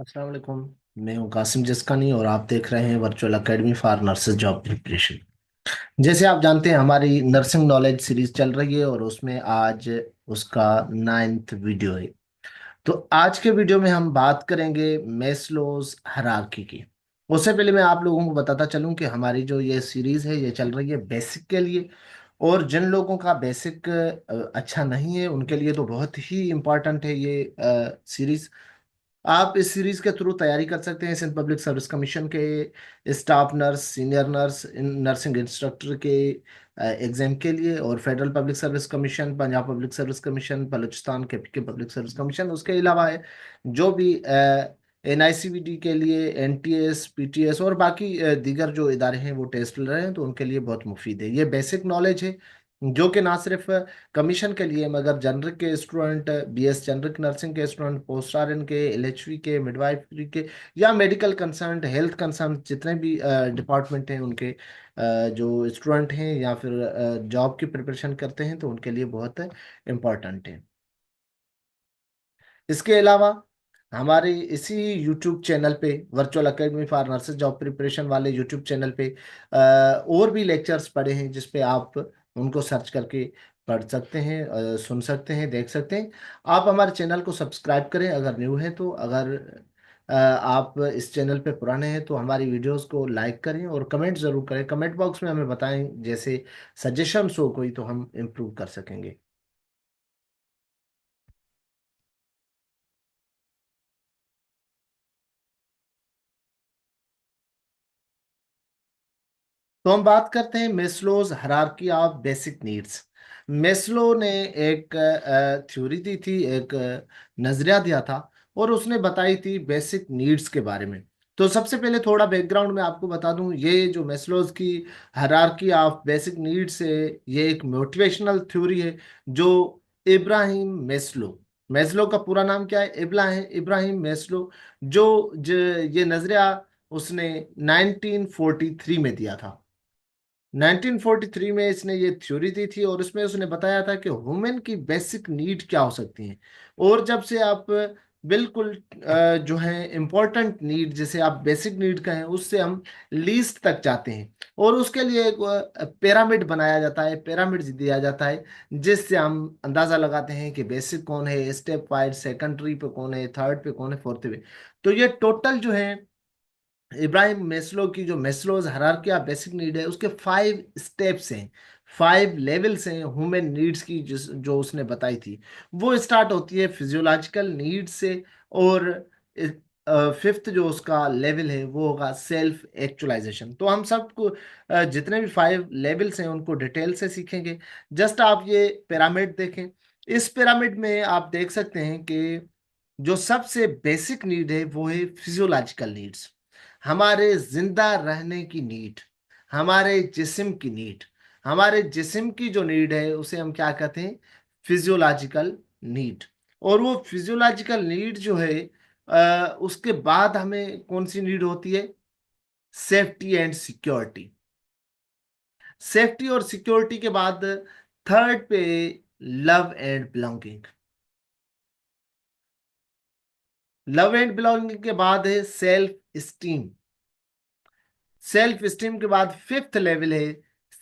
अस्सलाम वालेकुम। मैं हूं कासिम जसकानी और आप देख रहे हैं virtual academy for nurses job preparation. जैसे आप जानते हैं हमारी नर्सिंग नॉलेज सीरीज चल रही है और उसमें आज उसका 9th वीडियो है। तो आज के वीडियो में हम बात करेंगे मेस्लोज हायरार्की की। उससे पहले मैं आप लोगों को बताता चलूं कि हमारी जो ये सीरीज है ये चल रही है बेसिक के लिए। और जिन लोगों का बेसिक अच्छा नहीं है उनके लिए तो बहुत ही इम्पोर्टेंट है ये सीरीज। आप इस सीरीज के थ्रू तैयारी कर सकते हैं सिंध पब्लिक सर्विस कमीशन के staff nurse, senior nurse, nursing instructor के एग्जाम के लिए, और federal public service commission, Punjab public service commission, Balochistan के पब्लिक सर्विस कमीशन। उसके अलावा है जो भी NICVD के लिए, NTS, PTS और बाकी दीगर जो इदारे हैं वो टेस्ट ले रहे हैं, तो उनके लिए बहुत मुफीद है। ये बेसिक नॉलेज है जो कि ना सिर्फ कमीशन के लिए मगर जनरिक के स्टूडेंट, BS जनरिक नर्सिंग के स्टूडेंट, पोस्ट RN के, LHV के, मिडवाइफरी के या मेडिकल कंसर्न, हेल्थ कंसर्न जितने भी डिपार्टमेंट हैं उनके जो स्टूडेंट हैं या फिर जॉब की प्रिपरेशन करते हैं तो उनके लिए बहुत इम्पोर्टेंट है। इसके अलावा हमारे इसी यूट्यूब चैनल पे, virtual academy for nurses job preparation वाले यूट्यूब चैनल पे और भी लेक्चर्स पड़े हैं जिस पे आप उनको सर्च करके पढ़ सकते हैं, सुन सकते हैं, देख सकते हैं। आप हमारे चैनल को सब्सक्राइब करें अगर न्यू है तो। अगर आप इस चैनल पे पुराने हैं तो हमारी वीडियोस को लाइक करें और कमेंट ज़रूर करें। कमेंट बॉक्स में हमें बताएं जैसे सजेशंस हो कोई तो हम इम्प्रूव कर सकेंगे। तो हम बात करते हैं Maslow's hierarchy of basic needs. Maslow ने एक थ्योरी दी थी, एक नजरिया दिया था और उसने बताई थी बेसिक नीड्स के बारे में। तो सबसे पहले थोड़ा बैकग्राउंड में आपको बता दूं, ये जो मेस्लोज की हायरार्की ऑफ बेसिक नीड्स है ये एक मोटिवेशनल थ्योरी है जो इब्राहिम मेस्लो, मेस्लो का पूरा नाम क्या है, इब्राहिम इब्राहिम मेस्लो, जो ये नजरिया उसने 1943 में दिया था। 1943 में इसने ये थ्योरी दी थी और उसमें उसने बताया था कि वुमेन की बेसिक नीड क्या हो सकती हैं। और जब से आप बिल्कुल जो है इम्पोर्टेंट नीड, जिसे आप बेसिक नीड कहें, उससे हम लीस्ट तक जाते हैं और उसके लिए एक पिरामिड बनाया जाता है, पिरामिड दिया जाता है जिससे हम अंदाजा लगाते हैं कि बेसिक कौन है, स्टेप वाइज सेकेंडरी पे कौन है, थर्ड पे कौन है, फोर्थ पे। तो ये टोटल जो है इब्राहिम मेस्लो की जो मेस्लोज हायरार्की ऑफ बेसिक नीड है उसके 5 स्टेप्स हैं, 5 लेवल्स हैं ह्यूमन नीड्स की, जो उसने बताई थी। वो स्टार्ट होती है फिजियोलॉजिकल नीड से। और फिफ्थ जो उसका लेवल है वो होगा सेल्फ एक्चुअलाइजेशन। तो हम सबको जितने भी 5 लेवल्स हैं उनको डिटेल से सीखेंगे। जस्ट आप ये पिरामिड देखें। इस पिरामिड में आप देख सकते हैं कि जो सबसे बेसिक नीड है वो है फिजियोलॉजिकल नीड्स, हमारे जिंदा रहने की नीड, हमारे जिस्म की नीड। हमारे जिस्म की जो नीड है उसे हम क्या कहते हैं, फिजियोलॉजिकल नीड। और वो फिजियोलॉजिकल नीड जो है उसके बाद हमें कौन सी नीड होती है, सेफ्टी एंड सिक्योरिटी। सेफ्टी और सिक्योरिटी के बाद थर्ड पे love and belonging. Love and belonging के बाद है सेल्फ स्टीम। सेल्फ स्टीम के बाद फिफ्थ लेवल है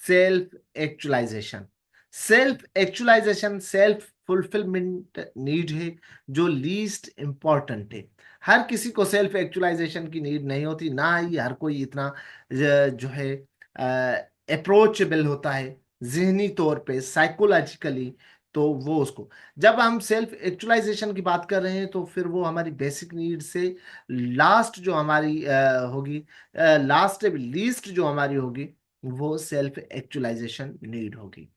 self actualisation. Self actualisation self fulfilment need है जो लीस्ट इंपॉर्टेंट है। हर किसी को सेल्फ एक्चुअलाइजेशन की नीड नहीं होती, ना ही हर कोई इतना जो है अप्रोचेबल होता है जहनी तौर पे, साइकोलॉजिकली। तो वो उसको, जब हम सेल्फ एक्चुअलाइजेशन की बात कर रहे हैं तो फिर वो हमारी बेसिक नीड से लास्ट जो हमारी होगी, लास्ट लीस्ट जो हमारी होगी वो सेल्फ एक्चुअलाइजेशन नीड होगी।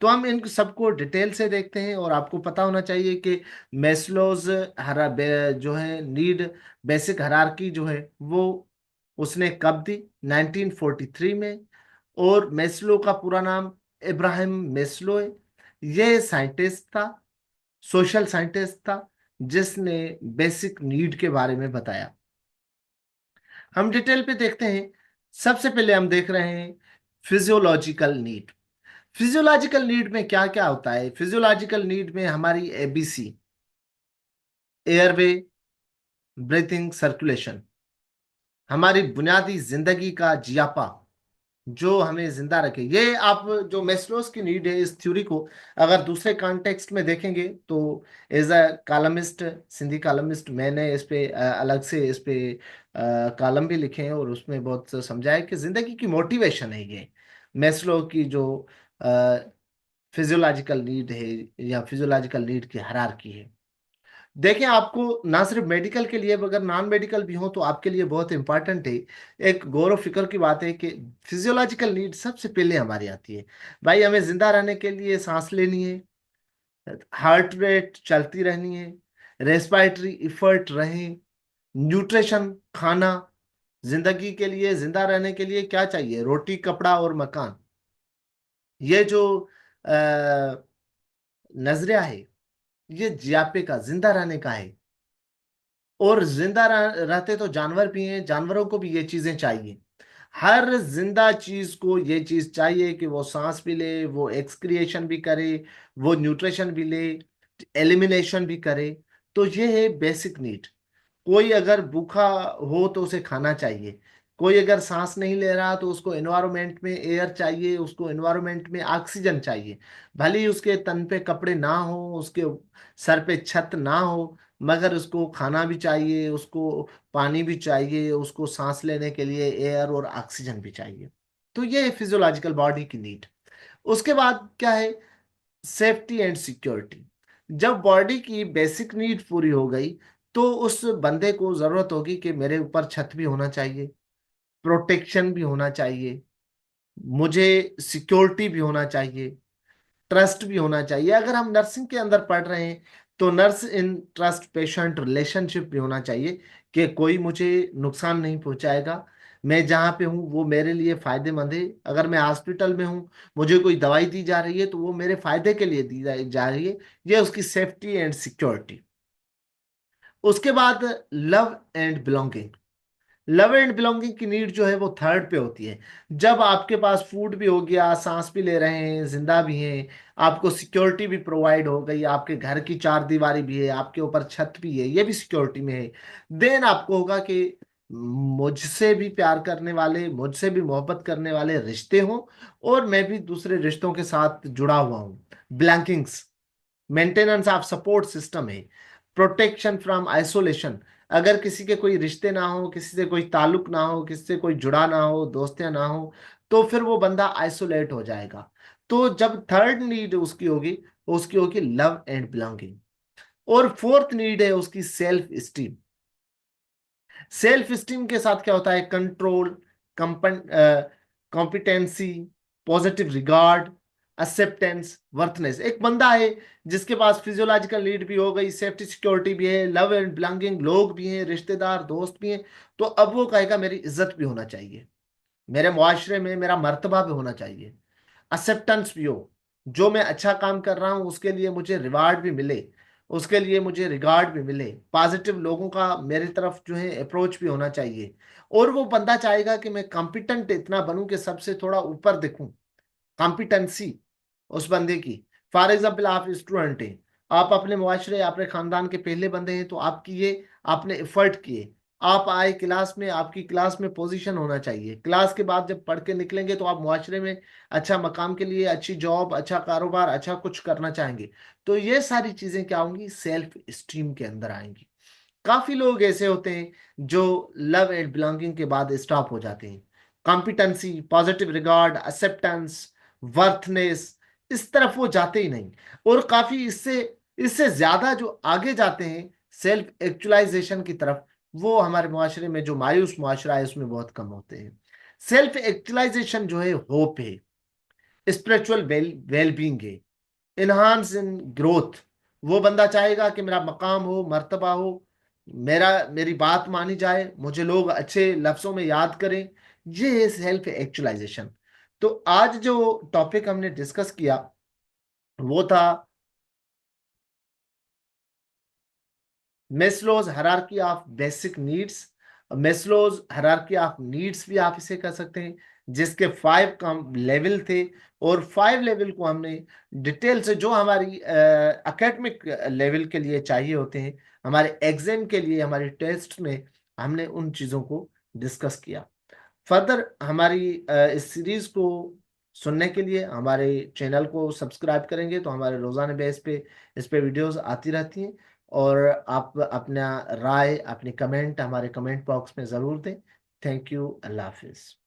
तो हम इन सबको डिटेल से देखते हैं और आपको पता होना चाहिए कि मेस्लोज जो है नीड बेसिक हायरार्की जो है वो उसने कब दी, 1943 में। और मेस्लो का पूरा नाम इब्राहिम मेस्लो है। ये साइंटिस्ट था, सोशल साइंटिस्ट था जिसने बेसिक नीड के बारे में बताया। हम डिटेल पे देखते हैं। सबसे पहले हम देख रहे हैं फिजियोलॉजिकल नीड। फिजियोलॉजिकल नीड में क्या क्या होता है, फिजियोलॉजिकल नीड में हमारी ABC, एयरवे, ब्रीथिंग, सर्कुलेशन, हमारी बुनियादी जिंदगी का जियापा जो हमें जिंदा रखे। ये आप जो मेस्लोस की नीड है, इस थ्योरी को अगर दूसरे कॉन्टेक्स्ट में देखेंगे तो as a columnist, Sindhi columnist, मैंने इस पे अलग से इस पे कॉलम भी लिखे हैं और उसमें बहुत समझा है कि जिंदगी की मोटिवेशन है ये मेस्लो की जो फिजियोलॉजिकल नीड है या फिजियोलॉजिकल नीड की हायरार्की है। देखें, आपको ना सिर्फ मेडिकल के लिए, अगर नॉन मेडिकल भी हो तो आपके लिए बहुत इंपॉर्टेंट है। एक गौर व फिक्र की बात है कि फिजियोलॉजिकल नीड सबसे पहले हमारी आती है। भाई, हमें जिंदा रहने के लिए सांस लेनी है, हार्ट रेट चलती रहनी है, रेस्पिरेटरी इफर्ट रहे, न्यूट्रिशन खाना। जिंदगी के लिए, जिंदा रहने के लिए क्या चाहिए? रोटी, कपड़ा और मकान। ये जो नजरिया है, ये जियापे का, जिंदा रहने का है। और जिंदा रहते तो जानवर भी हैं, जानवरों को भी ये चीजें चाहिए। हर जिंदा चीज को ये चीज चाहिए कि वो सांस भी ले, वो एक्सक्रिएशन भी करे, वो न्यूट्रिशन भी ले, एलिमिनेशन भी करे। तो ये है बेसिक नीड। कोई अगर भूखा हो तो उसे खाना चाहिए। कोई अगर सांस नहीं ले रहा तो उसको एनवायरनमेंट में एयर चाहिए, उसको एनवायरनमेंट में ऑक्सीजन चाहिए। भले ही उसके तन पे कपड़े ना हो, उसके सर पे छत ना हो, मगर उसको खाना भी चाहिए, उसको पानी भी चाहिए, उसको सांस लेने के लिए एयर और ऑक्सीजन भी चाहिए। तो ये है फिजियोलॉजिकल बॉडी की नीड। उसके बाद क्या है? Safety and security. जब बॉडी की बेसिक नीड पूरी हो गई तो उस बंदे को जरूरत होगी कि मेरे ऊपर छत भी होना चाहिए, प्रोटेक्शन भी होना चाहिए, मुझे सिक्योरिटी भी होना चाहिए, ट्रस्ट भी होना चाहिए। अगर हम नर्सिंग के अंदर पढ़ रहे हैं तो nurse in trust patient relationship भी होना चाहिए कि कोई मुझे नुकसान नहीं पहुंचाएगा। मैं जहाँ पे हूँ वो मेरे लिए फायदेमंद है। अगर मैं हॉस्पिटल में हूँ, मुझे कोई दवाई दी जा रही है तो वो मेरे फायदे के लिए दी जा रही है। ये उसकी सेफ्टी एंड सिक्योरिटी। उसके बाद love and belonging. Love and belonging की नीड जो है वो थर्ड पे होती है। जब आपके पास फूड भी हो गया, सांस भी ले रहे हैं, जिंदा भी हैं, आपको सिक्योरिटी भी प्रोवाइड हो गई, आपके घर की चार दीवारी भी है, आपके ऊपर छत भी है, ये भी सिक्योरिटी में है। देन आपको होगा कि मुझसे भी प्यार करने वाले, मुझसे भी मोहब्बत करने वाले रिश्ते हों और मैं भी दूसरे रिश्तों के साथ जुड़ा हुआ हूँ। ब्लैंकिंग्स, मेंटेनेंस ऑफ सपोर्ट सिस्टम है, प्रोटेक्शन फ्रॉम आइसोलेशन। अगर किसी के कोई रिश्ते ना हो, किसी से कोई ताल्लुक ना हो, किसी से कोई जुड़ा ना हो, दोस्तियां ना हो, तो फिर वो बंदा आइसोलेट हो जाएगा। तो जब थर्ड नीड उसकी होगी लव एंड बिलोंगिंग। और फोर्थ नीड है उसकी सेल्फ स्टीम। सेल्फ स्टीम के साथ क्या होता है? Control, competency, positive regard, acceptance, वर्थनेस। एक बंदा है जिसके पास फिजियोलॉजिकल नीड भी हो गई, सेफ्टी सिक्योरिटी भी है, लव एंड बिलोंगिंग, लोग भी हैं, रिश्तेदार दोस्त भी हैं, तो अब वो कहेगा मेरी इज्जत भी होना चाहिए, मेरे मुआशरे में मेरा मर्तबा भी होना चाहिए, एक्सेप्टेंस भी हो, जो मैं अच्छा काम कर रहा हूं उसके लिए मुझे रिवार्ड भी मिले, उसके लिए मुझे रिगार्ड भी मिले, पॉजिटिव लोगों का मेरी तरफ जो है अप्रोच भी होना चाहिए। और वो बंदा चाहेगा कि मैं कॉम्पिटेंट इतना बनूं कि सबसे थोड़ा ऊपर दिखूं। कॉम्पिटेंसी उस बंदे की। फॉर एग्जाम्पल, आप स्टूडेंट हैं, आप अपने मुआशरे, अपने खानदान के पहले बंदे हैं, तो आपकी ये, आपने एफर्ट किए, आप आए क्लास में, आपकी क्लास में पोजीशन होना चाहिए। क्लास के बाद जब पढ़ के निकलेंगे तो आप मुआशरे में अच्छा मकाम के लिए, अच्छी जॉब, अच्छा कारोबार, अच्छा कुछ करना चाहेंगे। तो ये सारी चीजें क्या होंगी? सेल्फ स्टीम के अंदर आएंगी। काफी लोग ऐसे होते हैं जो लव एंड बिलोंगिंग के बाद स्टॉप हो जाते हैं। कॉम्पिटेंसी, पॉजिटिव रिगार्ड, एक्सेप्टेंस, वर्थनेस, इस तरफ वो जाते ही नहीं। और काफी इससे इससे ज्यादा जो आगे जाते हैं सेल्फ एक्चुअलाइजेशन की तरफ, वो हमारे मुआशरे में जो मायूस मुआशरा है उसमें बहुत कम होते हैं। सेल्फ एक्चुअलाइजेशन जो है होप है, स्पिरिचुअल वेलबींग है, इनहांस इन ग्रोथ। वो बंदा चाहेगा कि मेरा मकाम हो, मर्तबा हो, मेरी बात मानी जाए, मुझे लोग अच्छे लफ्जों में याद करें। ये है सेल्फ एक्चुअलाइजेशन। तो आज जो टॉपिक हमने डिस्कस किया वो था Maslow's hierarchy of basic needs. Maslow's hierarchy of needs भी आप इसे कह सकते हैं, जिसके 5 कम लेवल थे। और 5 लेवल को हमने डिटेल से, जो हमारी एकेडमिक लेवल के लिए चाहिए होते हैं, हमारे एग्जाम के लिए, हमारे टेस्ट में हमने उन चीज़ों को डिस्कस किया। फर्दर हमारी इस सीरीज को सुनने के लिए हमारे चैनल को सब्सक्राइब करेंगे तो हमारे रोजाना बेस पे इस पे वीडियोस आती रहती हैं। और आप अपना राय, अपनी कमेंट हमारे कमेंट बॉक्स में ज़रूर दें। Thank you. अल्लाह हाफिज़।